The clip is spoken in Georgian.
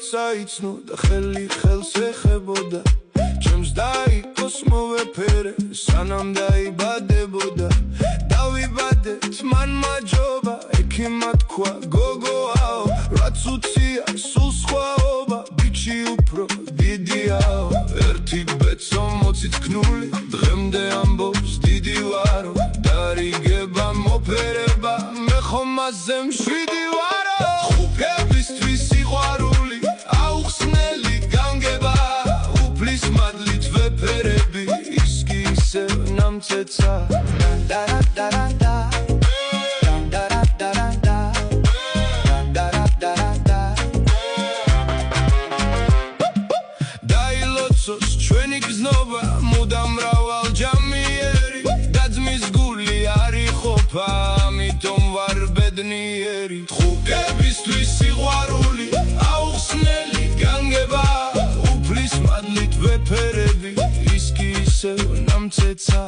როცა იცნო და ხელი ხელს ეხებოდა ჩემს დაიყოს მოვეფერე სანამ დაიბადებოდა დავიბადეთ მან მაჯობა ექიმა თქვა გოგოაო რაც უცია სულ სხვაობა ბიჭი უფრო დიდიაო ერთი ბეწო მოცითქმული დღემდე ამბობს დიდი ვარო დარიგება მოფერება მე ხომაზე მშვიდი ვარო ხუფებისთვის სიყვარული აუხსნელი განგება უფლის მადლით ვეფერები ის კი ისევ ნამცეცა დაილოცოს ჩვენი გზნობა მუდამ მრავალჯამიერი დაძმის გული არ იყოფა ამიტომ ვარ ბედნიერი ხუფებისთვის სიყვარული აუხსნელი განგება უფლის მადლით ვეფერები ის კი ისევ ნამცეცა